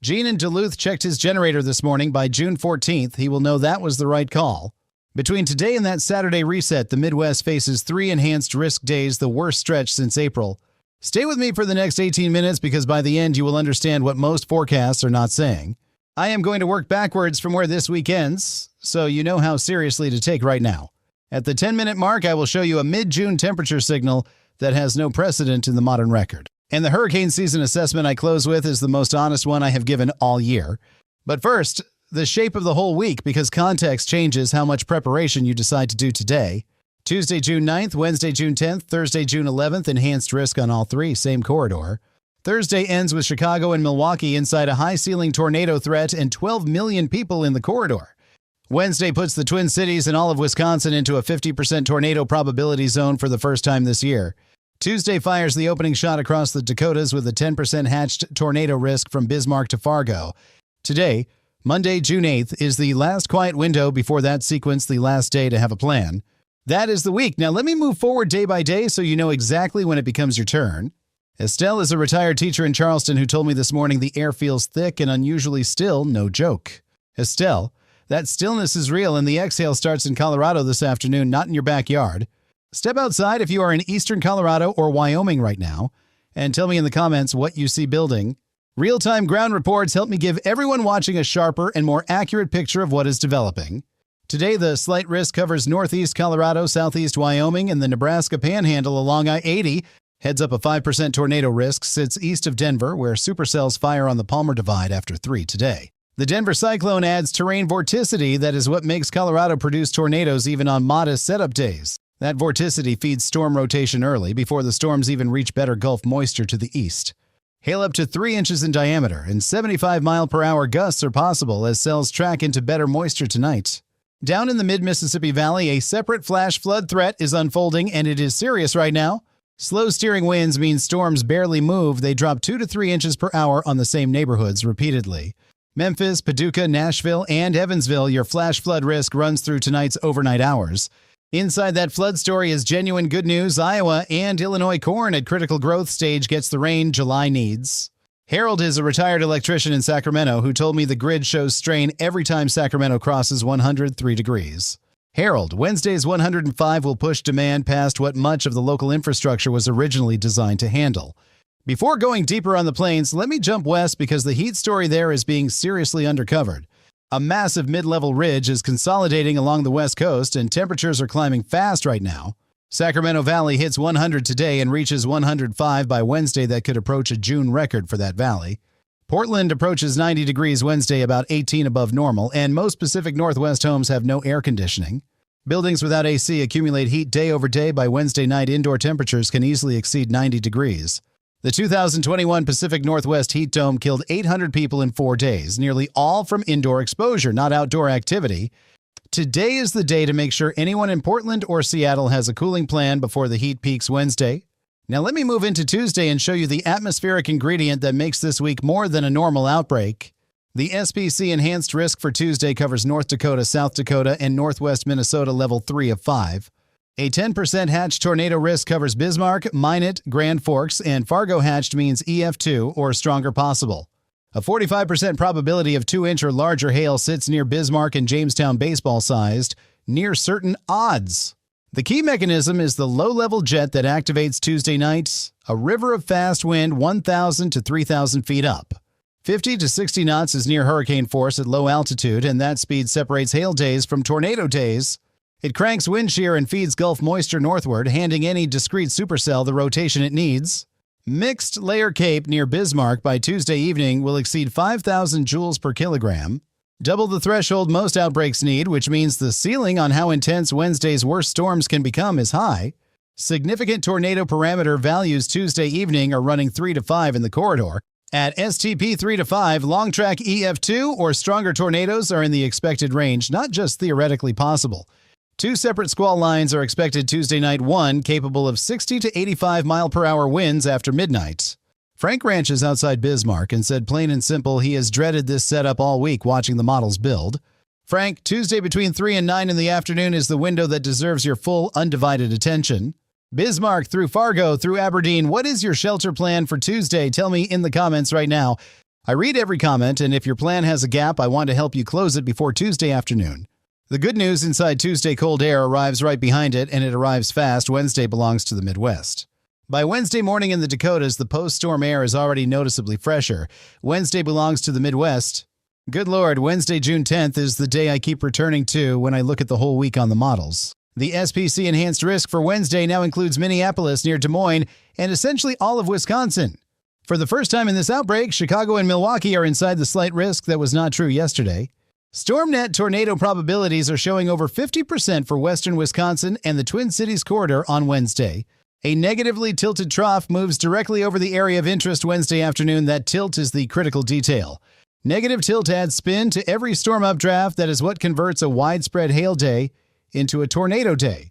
Gene in Duluth checked his generator this morning. By June 14th, he will know that was the right call. Between today and that Saturday reset, the Midwest faces 3 enhanced risk days, the worst stretch since April. Stay with me for the next 18 minutes because by the end you will understand what most forecasts are not saying. I am going to work backwards from where this week ends, so you know how seriously to take right now. At the 10-minute mark, I will show you a mid-June temperature signal that has no precedent in the modern record. And the hurricane season assessment I close with is the most honest one I have given all year. But first, the shape of the whole week, because context changes how much preparation you decide to do today. Tuesday, June 9th, Wednesday, June 10th, Thursday, June 11th, enhanced risk on all 3, same corridor. Thursday ends with Chicago and Milwaukee inside a high-ceiling tornado threat and 12 million people in the corridor. Wednesday puts the Twin Cities and all of Wisconsin into a 50% tornado probability zone for the first time this year. Tuesday fires the opening shot across the Dakotas with a 10% hatched tornado risk from Bismarck to Fargo. Today, Monday, June 8th, is the last quiet window before that sequence, the last day to have a plan. That is the week. Now let me move forward day by day so you know exactly when it becomes your turn. Estelle is a retired teacher in Charleston who told me this morning the air feels thick and unusually still, no joke. Estelle, that stillness is real and the exhale starts in Colorado this afternoon, not in your backyard. Step outside if you are in eastern Colorado or Wyoming right now, and tell me in the comments what you see building. Real-time ground reports help me give everyone watching a sharper and more accurate picture of what is developing. Today, the slight risk covers northeast Colorado, southeast Wyoming, and the Nebraska Panhandle along I-80. Heads up a 5% tornado risk sits east of Denver, where supercells fire on the Palmer Divide after 3 today. The Denver cyclone adds terrain vorticity that is what makes Colorado produce tornadoes even on modest setup days. That vorticity feeds storm rotation early before the storms even reach better Gulf moisture to the east. Hail up to 3 inches in diameter and 75-mile-per-hour gusts are possible as cells track into better moisture tonight. Down in the mid-Mississippi Valley, a separate flash flood threat is unfolding, and it is serious right now. Slow steering winds mean storms barely move. They drop 2 to 3 inches per hour on the same neighborhoods repeatedly. Memphis, Paducah, Nashville, and Evansville, your flash flood risk runs through tonight's overnight hours. Inside that flood story is genuine good news. Iowa and Illinois corn at critical growth stage gets the rain July needs. Harold is a retired electrician in Sacramento who told me the grid shows strain every time Sacramento crosses 103 degrees. Harold, Wednesday's 105 will push demand past what much of the local infrastructure was originally designed to handle. Before going deeper on the plains, let me jump west because the heat story there is being seriously undercovered. A massive mid-level ridge is consolidating along the west coast and temperatures are climbing fast right now. Sacramento Valley hits 100 today and reaches 105 by Wednesday. That could approach a June record for that valley. Portland approaches 90 degrees Wednesday, about 18 above normal, and most Pacific Northwest homes have no air conditioning. Buildings without AC accumulate heat day over day. By Wednesday night, indoor temperatures can easily exceed 90 degrees. The 2021 Pacific Northwest heat dome killed 800 people in 4 days, nearly all from indoor exposure, not outdoor activity. Today is the day to make sure anyone in Portland or Seattle has a cooling plan before the heat peaks Wednesday. Now let me move into Tuesday and show you the atmospheric ingredient that makes this week more than a normal outbreak. The SPC enhanced risk for Tuesday covers North Dakota, South Dakota, and northwest Minnesota level 3 of 5. A 10% hatched tornado risk covers Bismarck, Minot, Grand Forks, and Fargo hatched means EF2 or stronger possible. A 45% probability of 2-inch or larger hail sits near Bismarck and Jamestown baseball-sized, near certain odds. The key mechanism is the low-level jet that activates Tuesday night, a river of fast wind 1,000 to 3,000 feet up. 50 to 60 knots is near hurricane force at low altitude, and that speed separates hail days from tornado days. It cranks wind shear and feeds Gulf moisture northward, handing any discrete supercell the rotation it needs. Mixed layer cape near Bismarck by Tuesday evening will exceed 5,000 joules per kilogram. Double the threshold most outbreaks need, which means the ceiling on how intense Wednesday's worst storms can become is high. Significant tornado parameter values Tuesday evening are running 3 to 5 in the corridor. At STP 3 to 5, long track EF2 or stronger tornadoes are in the expected range, not just theoretically possible. 2 separate squall lines are expected Tuesday night, one capable of 60 to 85 mile-per-hour winds after midnight. Frank ranches outside Bismarck and said plain and simple he has dreaded this setup all week watching the models build. Frank, Tuesday between 3 and 9 in the afternoon is the window that deserves your full, undivided attention. Bismarck through Fargo through Aberdeen, what is your shelter plan for Tuesday? Tell me in the comments right now. I read every comment, and if your plan has a gap, I want to help you close it before Tuesday afternoon. The good news inside Tuesday cold air arrives right behind it, and it arrives fast. Wednesday belongs to the Midwest. By Wednesday morning in the Dakotas, the post-storm air is already noticeably fresher. Wednesday belongs to the Midwest. Good Lord, Wednesday, June 10th is the day I keep returning to when I look at the whole week on the models. The SPC enhanced risk for Wednesday now includes Minneapolis near Des Moines and essentially all of Wisconsin. For the first time in this outbreak, Chicago and Milwaukee are inside the slight risk that was not true yesterday. StormNet tornado probabilities are showing over 50% for western Wisconsin and the Twin Cities corridor on Wednesday. A negatively tilted trough moves directly over the area of interest Wednesday afternoon. That tilt is the critical detail. Negative tilt adds spin to every storm updraft. That is what converts a widespread hail day into a tornado day.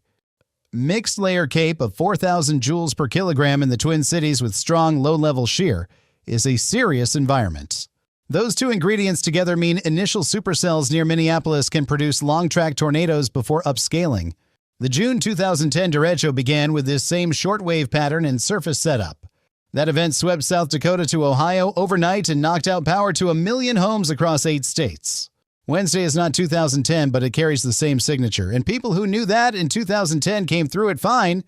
Mixed layer cape of 4,000 joules per kilogram in the Twin Cities with strong low-level shear is a serious environment. Those two ingredients together mean initial supercells near Minneapolis can produce long-track tornadoes before upscaling. The June 2010 derecho began with this same shortwave pattern and surface setup. That event swept South Dakota to Ohio overnight and knocked out power to 1 million homes across 8 states. Wednesday is not 2010, but it carries the same signature, and people who knew that in 2010 came through it fine.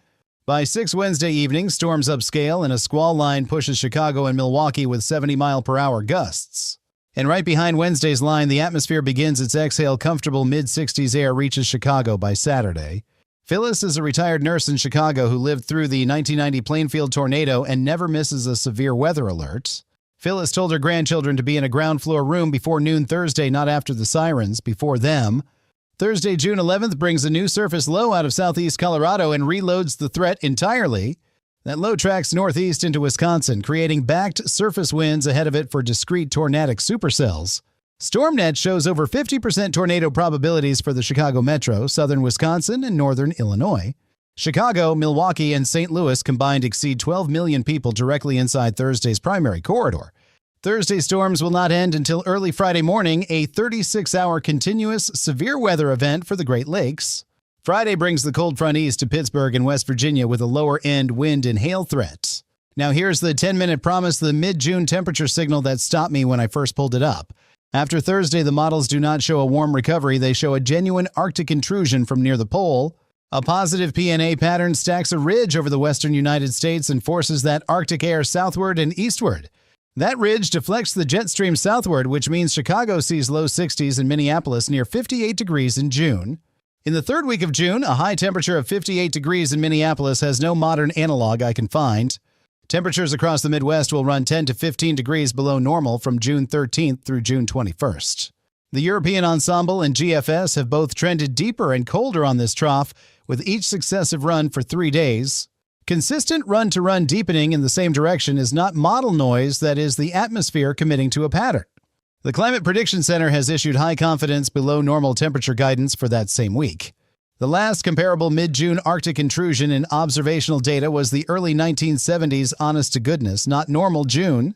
By 6 Wednesday evening, storms upscale and a squall line pushes Chicago and Milwaukee with 70-mile-per-hour gusts. And right behind Wednesday's line, the atmosphere begins its exhale. Comfortable mid-60s air reaches Chicago by Saturday. Phyllis is a retired nurse in Chicago who lived through the 1990 Plainfield tornado and never misses a severe weather alert. Phyllis told her grandchildren to be in a ground floor room before noon Thursday, not after the sirens, before them. Thursday, June 11th brings a new surface low out of southeast Colorado and reloads the threat entirely. That low tracks northeast into Wisconsin, creating backed surface winds ahead of it for discrete tornadic supercells. StormNet shows over 50% tornado probabilities for the Chicago metro, southern Wisconsin, and northern Illinois. Chicago, Milwaukee, and St. Louis combined exceed 12 million people directly inside Thursday's primary corridor. Thursday storms will not end until early Friday morning, a 36-hour continuous severe weather event for the Great Lakes. Friday brings the cold front east to Pittsburgh and West Virginia with a lower-end wind and hail threat. Now here's the 10-minute promise, the mid-June temperature signal that stopped me when I first pulled it up. After Thursday, the models do not show a warm recovery. They show a genuine Arctic intrusion from near the pole. A positive PNA pattern stacks a ridge over the western United States and forces that Arctic air southward and eastward. That ridge deflects the jet stream southward, which means Chicago sees low 60s and Minneapolis near 58 degrees in June. In the third week of June, a high temperature of 58 degrees in Minneapolis has no modern analog I can find. Temperatures across the Midwest will run 10 to 15 degrees below normal from June 13th through June 21st. The European Ensemble and GFS have both trended deeper and colder on this trough, with each successive run for 3 days. Consistent run-to-run deepening in the same direction is not model noise, that is the atmosphere committing to a pattern. The Climate Prediction Center has issued high-confidence below normal temperature guidance for that same week. The last comparable mid-June Arctic intrusion in observational data was the early 1970s honest-to-goodness, not normal June.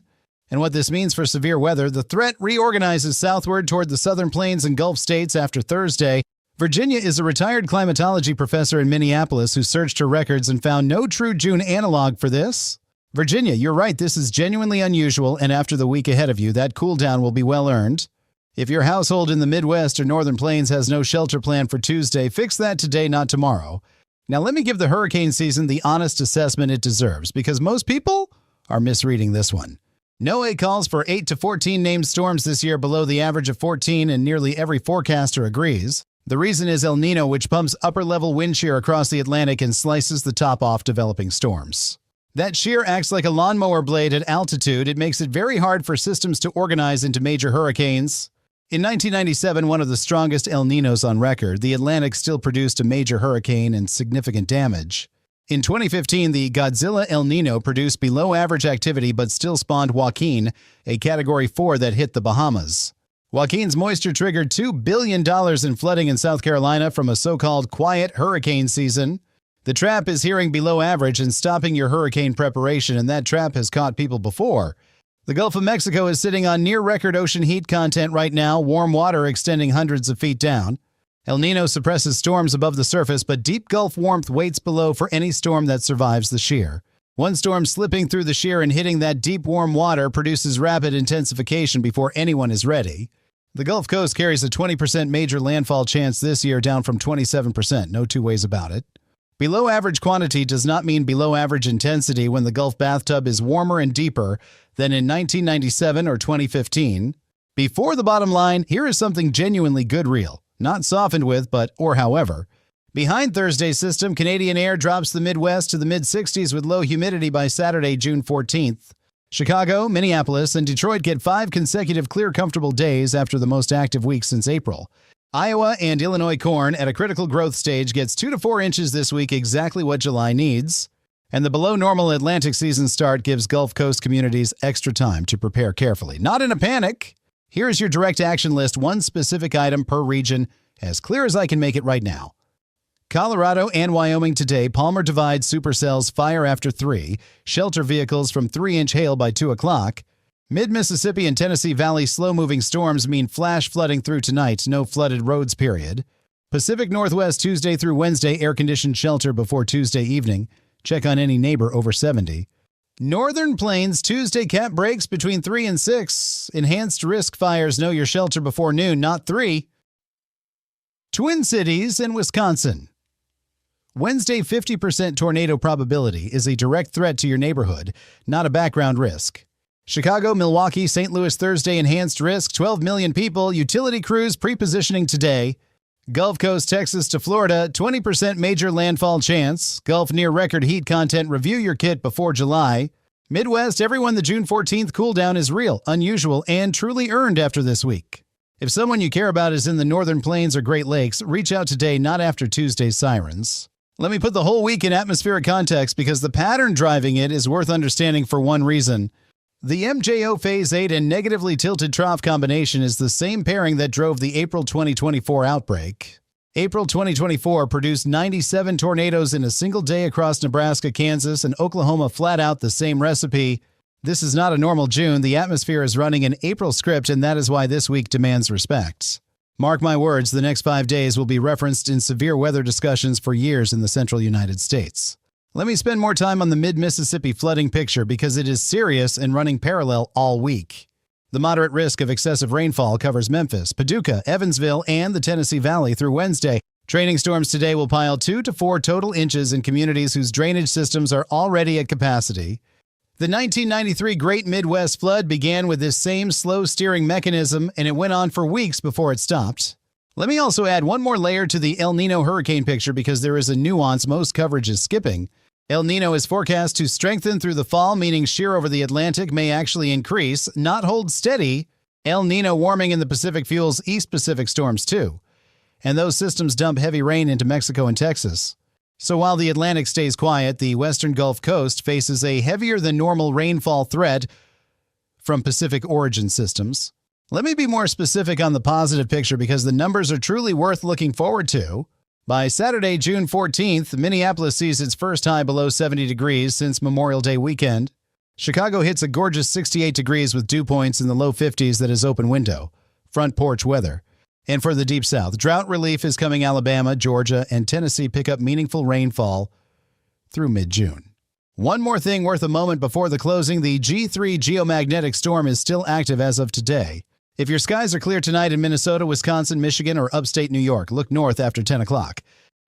And what this means for severe weather, the threat reorganizes southward toward the southern plains and Gulf states after Thursday. Virginia is a retired climatology professor in Minneapolis who searched her records and found no true June analog for this. Virginia, you're right, this is genuinely unusual, and after the week ahead of you, that cool down will be well earned. If your household in the Midwest or Northern Plains has no shelter plan for Tuesday, fix that today, not tomorrow. Now let me give the hurricane season the honest assessment it deserves, because most people are misreading this one. NOAA calls for 8 to 14 named storms this year, below the average of 14, and nearly every forecaster agrees. The reason is El Nino, which pumps upper-level wind shear across the Atlantic and slices the top off developing storms. That shear acts like a lawnmower blade at altitude. It makes it very hard for systems to organize into major hurricanes. In 1997, one of the strongest El Ninos on record, the Atlantic still produced a major hurricane and significant damage. In 2015, the Godzilla El Nino produced below-average activity but still spawned Joaquin, a Category 4 that hit the Bahamas. Joaquin's moisture triggered $2 billion in flooding in South Carolina from a so-called quiet hurricane season. The trap is hearing below average and stopping your hurricane preparation, and that trap has caught people before. The Gulf of Mexico is sitting on near-record ocean heat content right now, warm water extending hundreds of feet down. El Nino suppresses storms above the surface, but deep Gulf warmth waits below for any storm that survives the shear. One storm slipping through the shear and hitting that deep warm water produces rapid intensification before anyone is ready. The Gulf Coast carries a 20% major landfall chance this year, down from 27%, no two ways about it. Below average quantity does not mean below average intensity when the Gulf bathtub is warmer and deeper than in 1997 or 2015. Before the bottom line, here is something genuinely good real, not softened with, but or however. Behind Thursday's system, Canadian air drops the Midwest to the mid-60s with low humidity by Saturday, June 14th. Chicago, Minneapolis, and Detroit get 5 consecutive clear, comfortable days after the most active week since April. Iowa and Illinois corn at a critical growth stage gets 2 to 4 inches this week, exactly what July needs. And the below normal Atlantic season start gives Gulf Coast communities extra time to prepare carefully. Not in a panic. Here's your direct action list, one specific item per region, as clear as I can make it right now. Colorado and Wyoming today, Palmer Divide supercells fire after 3, shelter vehicles from 3-inch hail by 2 o'clock. Mid-Mississippi and Tennessee Valley slow-moving storms mean flash flooding through tonight, no flooded roads period. Pacific Northwest Tuesday through Wednesday, air-conditioned shelter before Tuesday evening. Check on any neighbor over 70. Northern Plains Tuesday cap breaks between 3 and 6. Enhanced risk fires know your shelter before noon, not 3. Twin Cities and Wisconsin. Wednesday, 50% tornado probability is a direct threat to your neighborhood, not a background risk. Chicago, Milwaukee, St. Louis Thursday, enhanced risk, 12 million people, utility crews pre-positioning today. Gulf Coast, Texas to Florida, 20% major landfall chance. Gulf near record heat content, review your kit before July. Midwest, everyone, the June 14th cool down is real, unusual, and truly earned after this week. If someone you care about is in the Northern Plains or Great Lakes, reach out today, not after Tuesday's sirens. Let me put the whole week in atmospheric context because the pattern driving it is worth understanding for one reason. The MJO Phase 8 and negatively tilted trough combination is the same pairing that drove the April 2024 outbreak. April 2024 produced 97 tornadoes in a single day across Nebraska, Kansas, and Oklahoma, flat out the same recipe. This is not a normal June. The atmosphere is running an April script, and that is why this week demands respect. Mark my words, the next 5 days will be referenced in severe weather discussions for years in the central United States. Let me spend more time on the mid-Mississippi flooding picture because it is serious and running parallel all week. The moderate risk of excessive rainfall covers Memphis, Paducah, Evansville, and the Tennessee Valley through Wednesday. Training storms today will pile 2 to 4 total inches in communities whose drainage systems are already at capacity. The 1993 Great Midwest Flood began with this same slow steering mechanism, and it went on for weeks before it stopped. Let me also add one more layer to the El Nino hurricane picture because there is a nuance most coverage is skipping. El Nino is forecast to strengthen through the fall, meaning shear over the Atlantic may actually increase, not hold steady. El Nino warming in the Pacific fuels East Pacific storms too. And those systems dump heavy rain into Mexico and Texas. So while the Atlantic stays quiet, the western Gulf Coast faces a heavier than normal rainfall threat from Pacific origin systems. Let me be more specific on the positive picture because the numbers are truly worth looking forward to. By Saturday, June 14th, Minneapolis sees its first high below 70 degrees since Memorial Day weekend. Chicago hits a gorgeous 68 degrees with dew points in the low 50s that is open window, front porch weather. And for the Deep South, drought relief is coming. Alabama, Georgia, and Tennessee pick up meaningful rainfall through mid-June. One more thing worth a moment before the closing, the G3 geomagnetic storm is still active as of today. If your skies are clear tonight in Minnesota, Wisconsin, Michigan, or upstate New York, look north after 10 o'clock.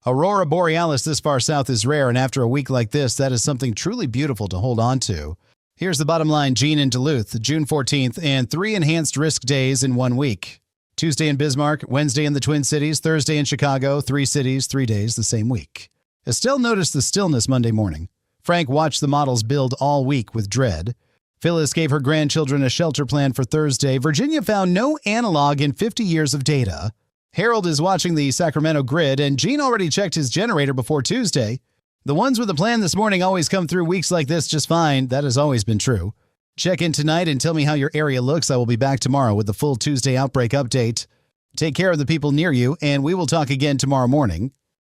Aurora borealis this far south is rare, and after a week like this, that is something truly beautiful to hold on to. Here's the bottom line. Gene in Duluth, June 14th, and 3 enhanced risk days in 1 week. Tuesday in Bismarck, Wednesday in the Twin Cities, Thursday in Chicago, 3 cities, 3 days the same week. Estelle noticed the stillness Monday morning. Frank watched the models build all week with dread. Phyllis gave her grandchildren a shelter plan for Thursday. Virginia found no analog in 50 years of data. Harold is watching the Sacramento grid, and Gene already checked his generator before Tuesday. The ones with a plan this morning always come through weeks like this just fine. That has always been true. Check in tonight and tell me how your area looks. I will be back tomorrow with the full Tuesday outbreak update. Take care of the people near you, and we will talk again tomorrow morning.